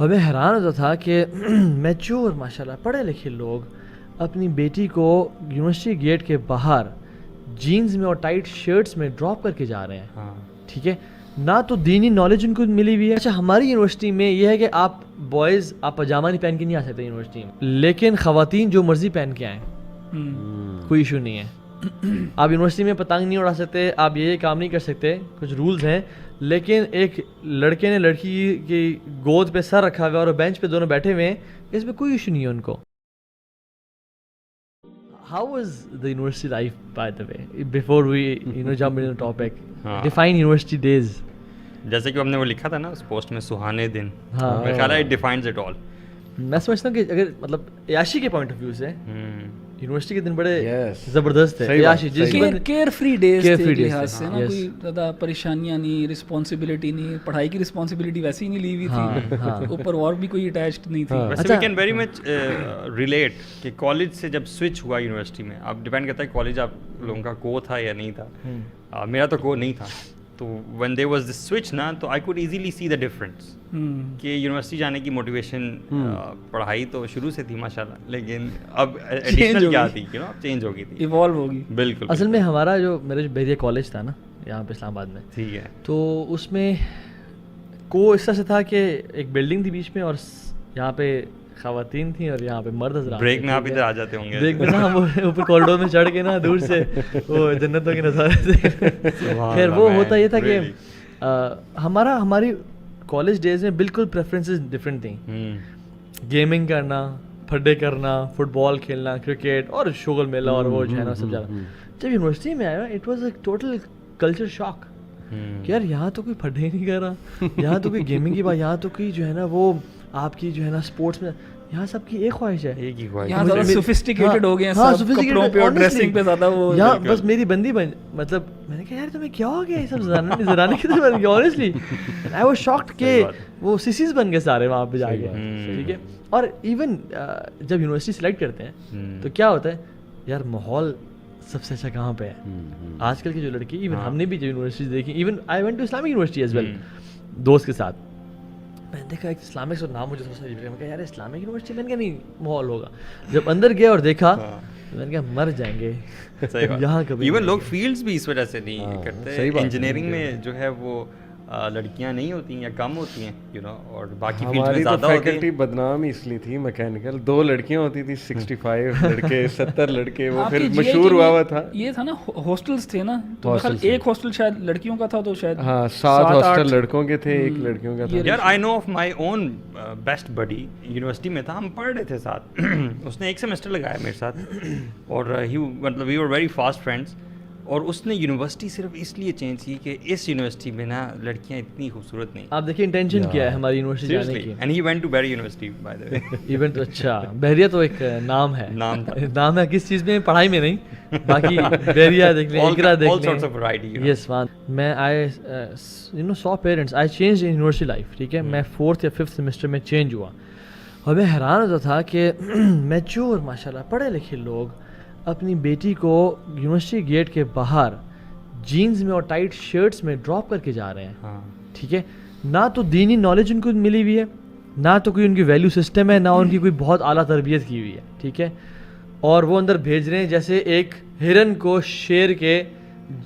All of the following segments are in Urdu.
ہمیں حیران ہوتا تھا کہ میچور ماشاءاللہ پڑھے لکھے لوگ اپنی بیٹی کو یونیورسٹی گیٹ کے باہر جینز میں اور ٹائٹ شرٹس میں ڈراپ کر کے جا رہے ہیں. ٹھیک ہے, نہ تو دینی نالج ان کو ملی ہوئی ہے. اچھا ہماری یونیورسٹی میں یہ ہے کہ آپ بوائز آپ پاجامہ نہیں پہن کے نہیں آ سکتے یونیورسٹی میں, لیکن خواتین جو مرضی پہن کے آئیں کوئی ایشو نہیں ہے. آپ یونیورسٹی میں پتنگ نہیں اڑا سکتے, آپ یہ کام نہیں کر سکتے, کچھ رولز ہیں. لیکن ایک لڑکے نے لڑکی کی گود پہ سر رکھا ہوا ہے اور بینچ پہ دونوں بیٹھے ہوئے ہیں, اس میں کوئی ایشو نہیں ہے ان کو. How was the university life, by the way, before we jump into the topic? Define university days. جیسے کہ ہم نے وہ لکھا تھا نا اس پوسٹ میں, سہانے دن, میرا خیال ہے it defines it all. میں سمجھتا ہوں کہ اگر مطلب عیاشی کے پوائنٹ آف ویو سے یونیورسٹی کے دن بڑے زبردست تھے. عیاشی کیئر فری ڈیز تھے, لحاظ سے نا کوئی زیادہ پریشانیاں نہیں, رسپانسبلٹی نہیں, پڑھائی کی رسپانسبلٹی ویسے ہی نہیں لی ہوئی تھی, اوپر اور بھی کوئی اٹیچڈ نہیں تھی. ویسے we can very much relate کہ کالج سے جب سوئچ ہوا یونیورسٹی میں, اب ڈیپینڈ کرتا ہے کالج آپ لوگوں کا کو تھا یا نہیں تھا. میرا تو کو نہیں تھا, تو when there was this switch نا, تو I could easily see the difference کہ یونیورسٹی جانے کی موٹیویشن, پڑھائی تو شروع سے تھی ماشاءاللہ, لیکن اب ایڈیشنل کیا تھی, اب چینج ہو گئی تھی, ایوالو ہوگی. بالکل. اصل میں ہمارا جو میرے بحریہ کالج تھا نا یہاں پہ اسلام آباد میں, ٹھیک ہے, تو اس میں کو اس طرح سے تھا کہ ایک بلڈنگ تھی بیچ میں, اور یہاں پہ خواتین تھیں اور یہاں پہ مرد حضرات. بریک میں آپ ادھر آ جاتے ہوں گے, بریک میں نا ہم اوپر کوریڈور میں چڑھ کے نا دور سے وہ جنتوں کے نظارے سے. خیر وہ ہوتا یہ تھا کہ ہماری کالج ڈیز میں بالکل پریفرنسز ڈفرینٹ تھیں. گیمنگ کرنا, پھڈے کرنا, فٹ بال کھیلنا, کرکٹ اور شغل میلہ اور وہ جو ہے نا سب جانا. جب یونیورسٹی میں آیا it was a total culture shock کہ یار یہاں تو کوئی پھڈے نہیں کر رہا, یہاں تو کوئی گیمنگ کی بات, یہاں تو کوئی جو ہے نا وہ آپ کی جو ہے نا اسپورٹس میں, یہاں سب کی ایک خواہش ہے, ایک ہی خواہش. یہاں زیادہ سوفسٹیکیٹڈ ہو گئے ہیں سب, کپڑوں پہ اور ڈریسنگ پہ زیادہ وہ, یہاں بس میری بندی بن, مطلب میں نے کہا یار تمہیں کیا ہو گیا, یہ سب زرانے کی طرح بن گیا. آنیسٹلی آئی واز شاکڈ کہ وہ سیسیز بن گئے سارے وہاں پہ جا کے. ٹھیک ہے, اور ایون جب یونیورسٹی سلیکٹ کرتے ہیں تو کیا ہوتا ہے یار, ماحول سب سے اچھا کہاں پہ ہے آج کل کی جو لڑکی, ایون ہم نے بھی جو یونیورسٹیز دیکھی, even I went to Islamic university as well دوست کے ساتھ, میں نے دیکھا ایک اسلامک, اور نام مجھے تھوڑا سا عجیب لگا, میں کہا یار اسلامک یونیورسٹی, میں نے کہا نہیں ماحول ہوگا. جب اندر گیا اور دیکھا میں نے کہا مر جائیں گے یہاں کبھی. ایون لوگ فیلڈس بھی اس وجہ سے نہیں کرتے, انجینئرنگ میں جو ہے وہ لڑکیاں نہیں ہوتی ہیں یا کم ہوتی ہیں, یو نو, اور باقی فیلڈ میں زیادہ ہوتی ہیں. فیکلٹی بدنام اس لیے تھی میکینیکل, 2 لڑکیاں ہوتی تھی, 65 لڑکے, 70 لڑکے, وہ پھر مشہور ہوا تھا. یہ تھا نا ہاسٹلس تھے نا, تو ایک ہاسٹل شاید لڑکیوں کا تھا, تو شاید 7 ہاسٹل لڑکوں کے تھے, 1 لڑکیوں کا تھا. یار I know of my own best buddy, university میں تھا, ہم پڑھ رہے تھے ساتھ, اس نے 1 سیمسٹر لگایا میرے ساتھ, اور مطلب we were very fast friends. اور اس نے یونیورسٹی صرف اس لیے چینج کی کہ اس یونیورسٹی میں نا لڑکیاں اتنی خوبصورت نہیں. آپ دیکھیں انٹینشن کیا ہے ہماری یونیورسٹی جانے کی. اینڈ ہی وینٹ ٹو بحریہ university by the way. Event اچھا, بحریہ تو ایک نام ہے, نام ہے کس چیز میں, پڑھائی میں نہیں, باقی بحریہ دیکھ لیں, اقرا دیکھ لیں. یس ون, میں I you know so parents, I change in university life. ٹھیک ہے, میں 4th یا 5th سیمسٹر میں چینج ہوا, اور میں حیران ہوتا تھا کہ میچور ماشاءاللہ پڑھے لکھے لوگ اپنی بیٹی کو یونیورسٹی گیٹ کے باہر جینز میں اور ٹائٹ شرٹس میں ڈراپ کر کے جا رہے ہیں. ٹھیک ہے, نہ تو دینی نالج ان کو ملی ہوئی ہے, نہ تو کوئی ان کی ویلیو سسٹم ہے, نہ ان کی کوئی بہت اعلیٰ تربیت کی ہوئی ہے. ٹھیک ہے, اور وہ اندر بھیج رہے ہیں جیسے ایک ہرن کو شیر کے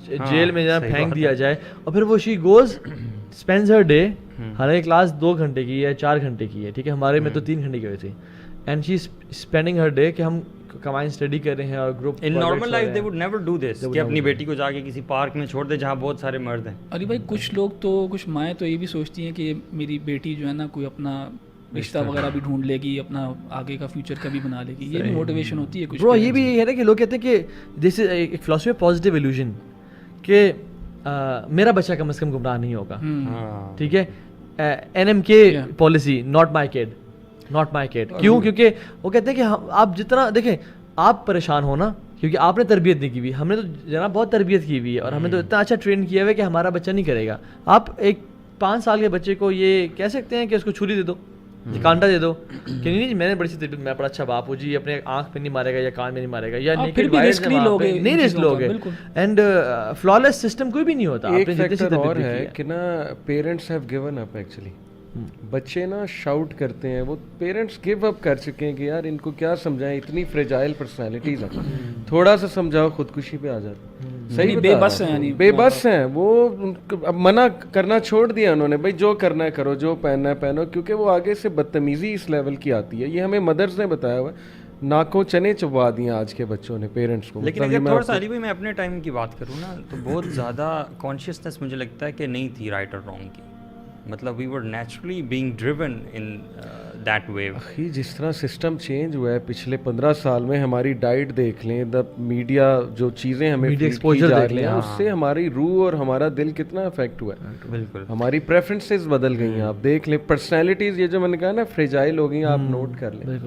جیل میں جہاں پھینک دیا جائے, اور پھر وہ she goes spends her day, حالانکہ کلاس 2 گھنٹے کی ہے, 4 گھنٹے کی ہے. ٹھیک ہے, ہمارے میں تو 3 گھنٹے کی ہوئی تھی, and she is spending her day کہ ہم کمائن اسٹڈی کر رہے ہیں اور group. In normal life they would never do this کہ اپنی بیٹی کو جا کے کسی پارک میں چھوڑ دے جہاں بہت سارے مرد ہیں. ارے بھائی کچھ لوگ تو, کچھ مائیں تو یہ بھی سوچتی ہیں کہ میری بیٹی جو ہے نا کوئی اپنا رشتہ وغیرہ بھی ڈھونڈ لے گی, اپنا آگے کا فیوچر کا بھی بنا لے گی, یہ بھی موٹیویشن ہوتی ہے کچھ. برو یہ بھی ہے نا کہ لوگ کہتے ہیں کہ دس از ایک فلاسفی آف پازیٹیو ایلوژن کہ میرا بچہ کم از کم گمراہ نہیں ہوگا. ٹھیک ہے, NMK policy, not my kid, not my kid. کیوں؟ کیونکہ وہ کہتے ہیں کہ آپ جتنا دیکھیں آپ پریشان ہو نا, کیونکہ آپ نے تربیت نہیں کی ہوئی, ہم نے تو جناب بہت تربیت کی ہوئی ہے, اور ہمیں تو اتنا اچھا ٹرین کیا ہوا ہے کہ ہمارا بچہ نہیں کرے گا. آپ ایک 5 سال کے بچے کو یہ کہہ سکتے ہیں کہ اس کو چھری دے دو, کانٹا دے دو کہ نہیں میں نے بڑی سی تربیت, میں بڑا اچھا باپ ہوں جی, اپنے آنکھ پہ نہیں مارے گا یا کان میں نہیں مارے گا, یا نہیں رسک لوگے. اینڈ فلالیس سسٹم کوئی بھی نہیں ہوتا. ایک فیکٹر اور ہے کہ نا parents have given up actually. بچے نا شاؤٹ کرتے ہیں, وہ پیرنٹس گیو اپ کر چکے ہیں کہ یار ان کو کیا سمجھائیں, اتنی فریجائل پرسنالٹیز ہیں, تھوڑا سا سمجھاؤ خودکشی پہ آ جاتے ہیں. صحیح بے بس ہیں, یعنی بے بس ہیں وہ. اب منع کرنا چھوڑ دیا انہوں نے, بھائی جو کرنا ہے کرو, جو پہننا ہے پہنو, کیونکہ وہ آگے سے بدتمیزی اس لیول کی آتی ہے. یہ ہمیں مدرس نے بتایا ہوا ہے, ناکوں چنے چبوا دیے آج کے بچوں نے پیرنٹس کو. لیکن اگر تھوڑا سا علی بھائی میں اپنے ٹائم کی بات کروں نا, تو بہت زیادہ کانشیسنس مجھے لگتا ہے کہ نہیں تھی رائٹ اور رانگ کی. مطلب we were naturally being driven in that way. اخی جس طرح سسٹم چینج ہوا ہے پچھلے 15 سال میں, ہماری ڈائٹ دیکھ لیں, دا میڈیا جو چیزیں ہمیں ایکسپوجر دیکھ لیں, اس سے ہماری روح اور ہمارا دل کتنا افیکٹ ہوا ہے. بالکل ہماری پریفرنسز بدل گئی ہیں. آپ دیکھ لیں پرسنالٹیز, یہ جو میں نے کہا نا فریجائل ہو گئی ہیں, آپ نوٹ کر لیں.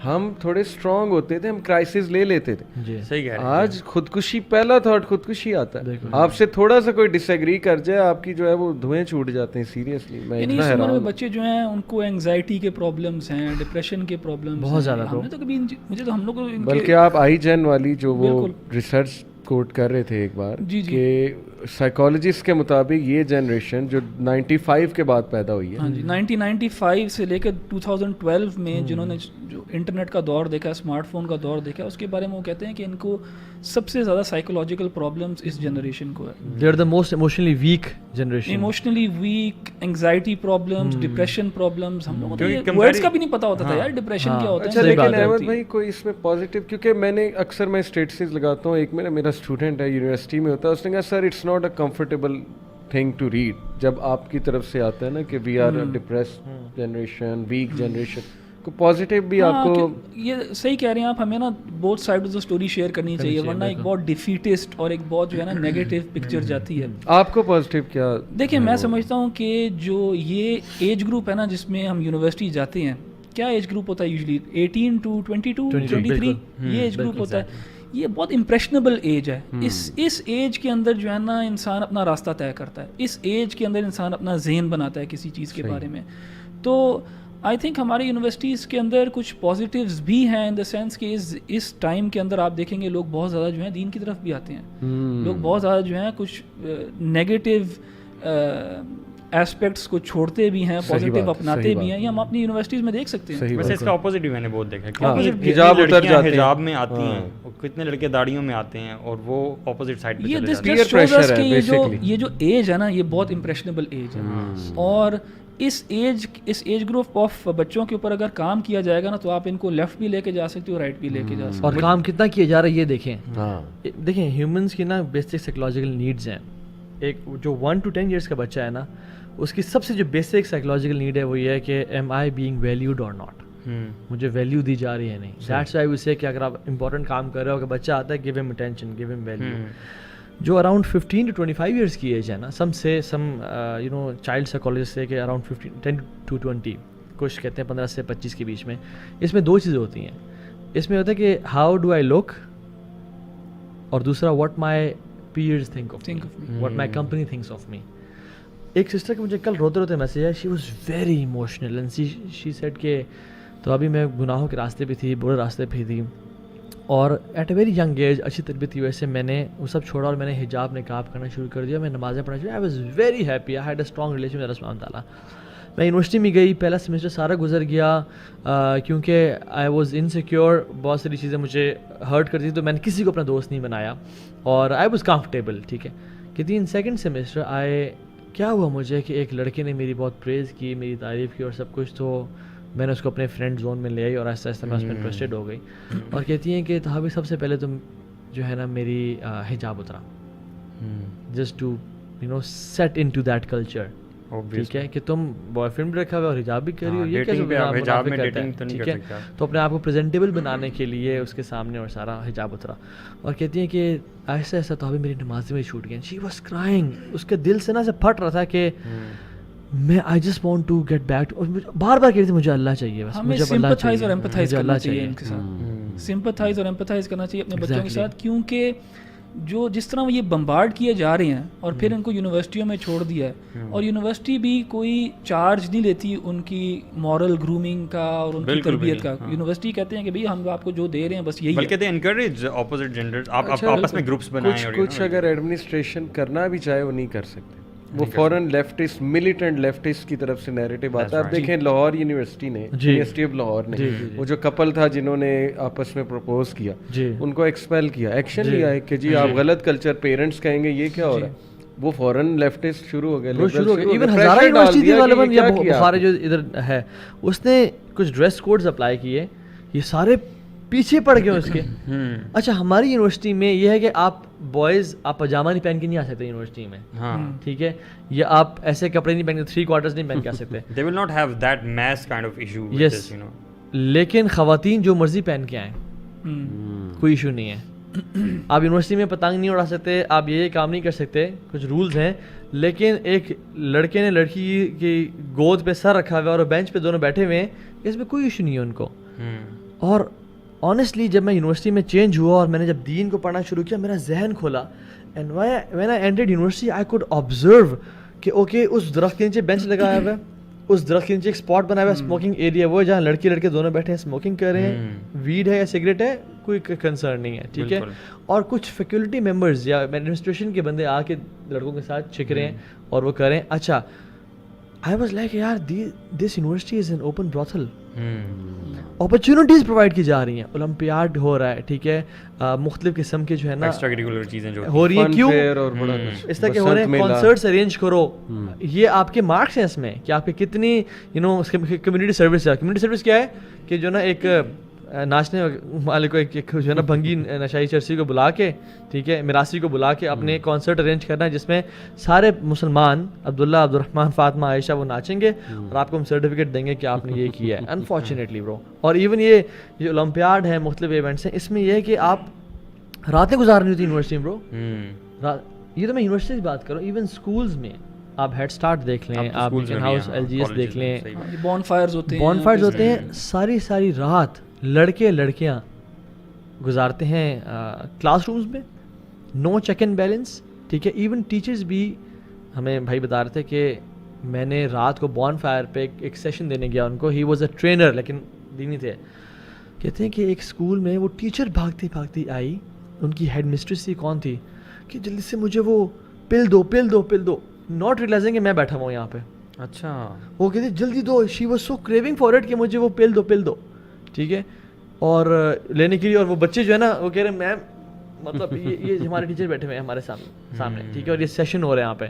ہم تھوڑے اسٹرانگ ہوتے تھے, ہم کرائسس لے لیتے تھے. صحیح ہے. آج خودکشی پہلا تھاٹ خودکشی آتا ہے. آپ سے تھوڑا سا کوئی ڈس ایگری کر جائے, آپ کی جو ہے وہ دھوئیں چھوٹ جاتے ہیں. سیریسلی میں اتنا حیران ہوں. بچے جو ہیں ان کو اینگزائٹی کے پرابلمس ہیں, ڈپریشن کے پرابلمس بہت زیادہ. ہم نے تو کبھی مجھے تو ہم لوگ بلکہ آپ آئی جین والی جو وہ ریسرچ کوٹ کر رہے تھے ایک بار کہ سائیکالوجسٹ کے مطابق یہ جنریشن جو 95 کے بعد پیدا ہوئی ہے, ہاں جی 1995 سے لے کے 2012 میں جنہوں نے جو انٹرنیٹ کا دور دیکھا, اسمارٹ فون کا دور دیکھا, اس کے بارے میں وہ کہتے ہیں کہ ان کو سب سے زیادہ سائیکولوجیکل پرابلمس اس جنریشن کو ہے. They are the most emotionally weak generation. Emotionally weak, anxiety problems, depression problems. ہم لوگوں کو ورڈز کا بھی نہیں پتا ہوتا تھا یار ڈپریشن کیا ہوتا ہے. اچھا لیکن احمد بھائی کوئی اس میں پازیٹیو, کیونکہ میں نے اکثر میں اسٹیٹسز لگاتا ہوں, ایک میرا اسٹوڈنٹ ہے یونیورسٹی میں ہوتا ہے, اس نے کہا sir it's not a comfortable thing to read. جب آپ کی طرف سے آتا ہے نا کہ we are depressed generation, weak generation, کو پازیٹیو بھی آپ کو یہ صحیح کہہ رہے ہیں آپ. ہمیں نا بہت سائڈ آف اسٹوری شیئر کرنی چاہیے, ورنہ ایک بہت ڈیفیٹسٹ اور ایک بہت جو ہے نا نیگیٹو پکچر جاتی ہے. آپ کو پازیٹیو کیا دیکھیں, میں سمجھتا ہوں کہ جو یہ ایج گروپ ہے نا جس میں ہم یونیورسٹی جاتے ہیں, کیا ایج گروپ ہوتا ہے یوزلی 18 to 22 23, یہ ایج گروپ ہوتا ہے. یہ بہت امپریشنیبل ایج ہے. اس ایج کے اندر جو ہے نا انسان اپنا راستہ طے کرتا ہے. اس ایج کے اندر انسان اپنا ذہن بناتا ہے کسی چیز کے بارے میں. تو آئی تھنک ہماری یونیورسٹیز کے اندر کچھ پازیٹیوز بھی ہیں, ان دا سینس کہ اس ٹائم کے اندر آپ دیکھیں گے لوگ بہت زیادہ جو ہیں دین کی طرف بھی آتے ہیں. لوگ بہت زیادہ جو ہیں کچھ نیگیٹو ایسپیکٹس کو چھوڑتے بھی ہیں, پازیٹیو اپناتے بھی ہیں. یہ ہم اپنی یونیورسٹیز میں دیکھ سکتے ہیں. ویسے اس کا اپوزٹ بھی میں نے بہت دیکھا ہے. حجاب اتر جاتے ہیں, حجاب میں آتی ہیں, کتنے لڑکے داڑھیوں میں آتے ہیں, اور وہ اپوزٹ سائڈ پہ چلے جاتے ہیں. یہ جو ایج ہے نا یہ بہت امپریشنیبل ایج ہے, اور اس ایج گروپ آف بچوں کے اوپر اگر کام کیا جائے گا نا تو آپ ان کو لیفٹ بھی لے کے جا سکتے ہو, رائٹ بھی لے کے جا سکتے ہو. اور کام کتنا کیا جا رہا ہے یہ دیکھیں. دیکھیں ہیومنس کی نا بیسک سائیکولوجیکل نیڈز ہیں. ایک جو 1 to 10 ایئرس کا بچہ ہے نا, اس کی سب سے جو بیسک سائیکولوجیکل نیڈ ہے وہ یہ ہے کہ ایم آئی بینگ ویلیوڈ اور ناٹ, مجھے ویلیو دی جا رہی ہے نہیں. دیٹس وائی وی سے کہ اگر آپ امپورٹنٹ کام کر رہے ہو کہ بچہ آتا ہے گیو ہم اٹینشن, گیو ہم ویلیو. جو اراؤنڈ 15 to 25 ایئرس کی ایج ہے نا, چائلڈ سائیکالوجسٹ سے کہ اراؤنڈ 10 to 20, کچھ کہتے ہیں 15 سے 25 کے بیچ میں, اس میں 2 چیزیں ہوتی ہیں. اس میں ہوتا ہے کہ ہاؤ ڈو آئی لک, اور دوسرا what my peers think of me, what my company thinks of me. ایک سسٹر کے مجھے کل روتے روتے میسیج آیا, she was very emotional and she said کہ تو ابھی میں گناہوں کے راستے پہ تھی, برے راستے پہ تھی, اور at a very young age اچھی تربیت کی وجہ سے میں نے وہ سب چھوڑا اور میں نے حجاب نقاب کرنا شروع کر دیا, میں نمازیں پڑھنا شروع. I was very happy, I had a strong relation with اللہ سبحانہ تعالیٰ. میں یونیورسٹی میں گئی, پہلا سیمسٹر سارا گزر گیا کیونکہ آئی واز انسیکیور, بہت ساری چیزیں مجھے ہرٹ کرتی تھی, تو میں نے کسی کو اپنا دوست نہیں بنایا, اور آئی واز کمفرٹیبل. ٹھیک ہے, کہ سیکنڈ سیمسٹر کیا ہوا مجھے کہ ایک لڑکے نے میری بہت پریز کی, میری تعریف کی اور سب کچھ, تو میں نے اس کو اپنے فرینڈ زون میں لے آئی اور آہستہ آہستہ میں اس میں انٹرسٹیڈ ہو گئی. اور کہتی ہیں کہ تھابی سب سے پہلے تم جو ہے نا میری حجاب اترا, just to set into that culture. ٹھیک ہے, کہ تم بوائے فرینڈ بھی رکھا ہوا اور حجاب بھی کر رہی ہو, یہ کیسے منافق کرتا ہے. ٹھیک ہے, تو اپنے آپ کو پریزنٹیبل بنانے کے لیے اس کے سامنے اور سارا حجاب اترا. اور کہتی ہیں کہ ایسا ایسا تو ابھی میری نمازیں میں چھوٹ گئی. شی واز کرائنگ, اس کے دل سے نا سے پھٹ رہا تھا کہ میں I just want to get back, اور بار بار کہتی تھی مجھے اللہ چاہیے, بس مجھے اللہ چاہیے, اور ایمپتھائز کرنا چاہیے ان کے ساتھ, سمپتھائز اور ایمپتھائز کرنا چاہیے اپنے بچوں کے ساتھ. کیونکہ جس طرح یہ بمبارڈ کیے جا رہے ہیں اور پھر ان کو یونیورسٹیوں میں چھوڑ دیا ہے, اور یونیورسٹی بھی کوئی چارج نہیں لیتی ان کی مورل گرومنگ کا اور ان کی تربیت کا. یونیورسٹی کہتے ہیں کہ بھئی ہم آپ کو جو دے رہے ہیں بس یہی ہے, بلکہ دے انکریج اپوزٹ جینڈر, آپ آپس میں گروپس بنائیں. کچھ اگر ایڈمنسٹریشن کرنا بھی چاہے وہ نہیں کر سکتے. وہ فوراً لیفٹسٹ ملیٹنٹ لیفٹسٹ کی طرف سے نیریٹو آتا ہے. آپ دیکھیں لاہور یونیورسٹی نے, یونیورسٹی آف لاہور نے, وہ جو کپل تھا جنہوں نے آپس میں پروپوز کیا, ان کو ایکسپیل کیا, ایکشن لیا ہے کہ جی آپ غلط کلچر, پیرنٹس کہیں گے یہ کیا ہو رہا ہے, وہ فوراً لیفٹسٹ شروع ہو گئے. ایون ہزارہ یونیورسٹی غالباً یا بخارا جو ادھر ہے, اس نے کچھ ڈریس کوڈز اپلائی کیے, یہ سارے پیچھے پڑ گئے اس کے. اچھا ہماری یونیورسٹی میں یہ ہے کہ آپ بوائز آپ پاجامہ نہیں پہن کے نہیں آ سکتے یونیورسٹی میں, ٹھیک ہے, یا آپ ایسے کپڑے نہیں پہن کے 3 کوارٹرز نہیں پہن کے آ سکتے. They will not have that mass kind of issue with this, you know. لیکن خواتین جو مرضی پہن کے آئیں کوئی ایشو نہیں ہے. آپ یونیورسٹی میں پتنگ نہیں اڑا سکتے, آپ یہ کام نہیں کر سکتے, کچھ رولز ہیں. لیکن ایک لڑکے نے لڑکی کی گود پہ سر رکھا ہوا ہے اور بینچ پہ دونوں بیٹھے ہوئے ہیں, اس میں کوئی ایشو نہیں ہے ان کو. اور آنیسٹلی جب میں یونیورسٹی میں چینج ہوا اور میں نے جب دین کو پڑھنا شروع کیا, میرا ذہن کھولا. And when I entered university I could observe کہ اوکے اس درخت کے نیچے بینچ لگایا ہوا ہے, اس درخت کے نیچے ایک اسپاٹ بنایا ہوا ہے, اسموکنگ ایریا وہ ہے جہاں لڑکی لڑکے دونوں بیٹھے ہیں, اسموکنگ کر رہے ہیں, ویڈ ہے یا سگریٹ ہے کوئی کنسرن نہیں ہے, ٹھیک ہے. اور کچھ فیکلٹی ممبرز یا ایڈمنسٹریشن کے بندے آ کے لڑکوں کے ساتھ چھک رہے ہیں اور وہ کریں. اچھا آئی واز لائک یار this university is an open brothel, opportunities provide کی جا رہی ہیں, اولمپیاڈ ہو رہا ہے, ٹھیک ہے, مختلف قسم کے جو ہے نا ایکسٹرا کریکولر چیزیں جو ہو رہی ہیں, کیوں اس طرح کے ہو رہے ہیں, کنسرٹس ارینج کرو, یہ آپ کے مارکس ہیں اس میں کہ آپ کی کتنی کمیونٹی سروس ہے. کمیونٹی سروس کیا ہے کہ جو نا ایک ناچنے والے کو ایک جو ہے نا بھنگی نشائی چرسی کو بلا کے, ٹھیک ہے, میراثی کو بلا کے اپنے کانسرٹ ارینج کرنا ہے جس میں سارے مسلمان عبداللہ عبدالرحمن فاطمہ عائشہ وہ ناچیں گے اور آپ کو ہم سرٹیفکیٹ دیں گے کہ آپ نے یہ کیا ہے. انفارچونیٹلی برو. اور ایون یہ جو اولمپیاڈ ہے, مختلف ایونٹس ہیں, اس میں یہ ہے کہ آپ راتیں گزارنی ہوتی یونیورسٹی میں برو. یہ تو میں یونیورسٹی کی بات کروں, ایون اسکولز میں آپ ہیڈ اسٹارٹ دیکھ لیں, آپ ان ہاؤس LGS دیکھ لیں, بون فائرز ہوتے ہیں, ساری رات لڑکے لڑکیاں گزارتے ہیں کلاس رومز میں, نو چیک اینڈ بیلنس, ٹھیک ہے. ایون ٹیچرز بھی ہمیں بھائی بتا رہے تھے کہ میں نے رات کو بون فائر پہ ایک سیشن دینے گیا ان کو, ہی واز اے ٹرینر لیکن دینی تھے. کہتے ہیں کہ ایک اسکول میں وہ ٹیچر بھاگتی آئی, ان کی ہیڈ مسٹریس ہی کون تھی, کہ جلدی سے مجھے وہ پل دو, ناٹ ریئلائزنگ کہ میں بیٹھا ہوا ہوں یہاں پہ. اچھا وہ کہتے جلدی دو, she was so craving for it کہ مجھے وہ پل دو, ٹھیک ہے, اور لینے کے لیے. اور وہ بچے جو ہے نا وہ کہہ رہے ہیں میم مطلب یہ ہمارے ٹیچر بیٹھے ہوئے ہیں ہمارے سامنے, ٹھیک ہے, اور یہ سیشن ہو رہا ہے یہاں پہ.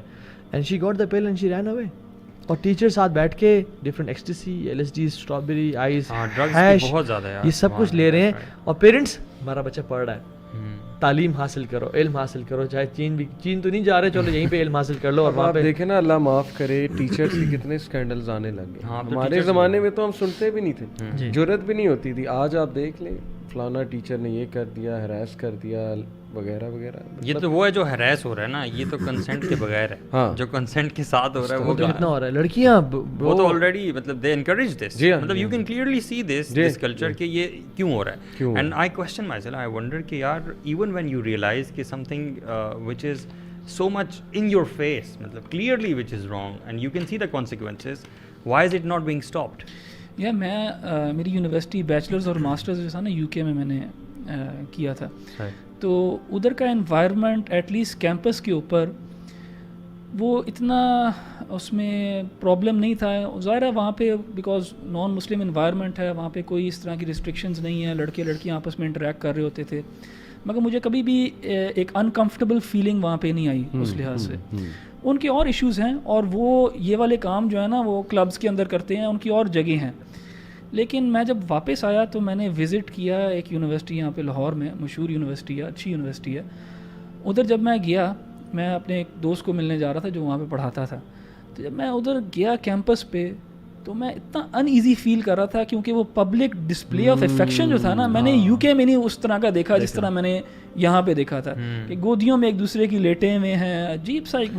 And she got the pill and she ran away. اور ٹیچر ساتھ بیٹھ کے different ecstasy, LSD, strawberry, ice, hash, یہ سب کچھ لے رہے ہیں. اور پیرنٹس ہمارا بچہ پڑھ رہا ہے, تعلیم حاصل کرو, علم حاصل کرو, چاہے چین تو نہیں جا رہے, چلو یہیں پہ علم حاصل کر لو. اور وہاں پہ دیکھیں نا, اللہ معاف کرے, ٹیچر سے کتنے اسکینڈلز آنے لگے. ہمارے زمانے میں تو ہم سنتے بھی نہیں تھے, جرت بھی نہیں ہوتی تھی. آج آپ دیکھ لیں فلانا ٹیچر نے یہ کر دیا, ہراس کر دیا وغیرہ وغیرہ. یہ تو وہ ہے جو ہراس ہو رہا ہے نا, یہ تو کنسنٹ کے بغیر ہے. جو کنسنٹ کے ساتھ ہو رہا ہے وہ کتنا ہو رہا ہے. لڑکیاں وہ تو آلریڈی مطلب دے انکریج دس, مطلب you can clearly see this culture کہ یہ کیوں ہو رہا ہے. And I question my self, I wonder کہ یار ایون وین یو ریئلائز کہ some thing which is so much in your face, مطلب clearly which is wrong and you can see the consequences, why is it not being stopped? میں میری یونیورسٹی بیچلرز اور ماسٹرز جو تھا نا UK میں میں نے کیا تھا, تو ادھر کا انوائرمنٹ ایٹ لیسٹ کیمپس کے اوپر وہ اتنا اس میں پرابلم نہیں تھا. ظاہر ہے وہاں پہ بیکاز نان مسلم انوائرمنٹ ہے, وہاں پہ کوئی اس طرح کی ریسٹرکشنز نہیں ہیں, لڑکے لڑکیاں آپس میں انٹریکٹ کر رہے ہوتے تھے, مگر مجھے کبھی بھی ایک انکمفرٹیبل فیلنگ وہاں پہ نہیں آئی اس لحاظ سے. ان کے اور ایشوز ہیں, اور وہ یہ والے کام جو ہے نا وہ کلبز کے اندر کرتے ہیں, ان کی اور جگہ ہیں. لیکن میں جب واپس آیا تو میں نے وزٹ کیا ایک یونیورسٹی یہاں پہ لاہور میں, مشہور یونیورسٹی ہے, اچھی یونیورسٹی ہے. ادھر جب میں گیا, میں اپنے ایک دوست کو ملنے جا رہا تھا جو وہاں پہ پڑھاتا تھا, تو جب میں ادھر گیا کیمپس پہ تو میں اتنا ان ایزی فیل کر رہا تھا, کیونکہ وہ پبلک ڈسپلے آف افیکشن جو تھا نا, میں نے UK میں نہیں اس طرح کا دیکھا جس طرح میں نے یہاں پہ دیکھا تھا, کہ گودیوں میں ایک دوسرے کی لیٹے ہوئے ہیں, عجیب سا ایک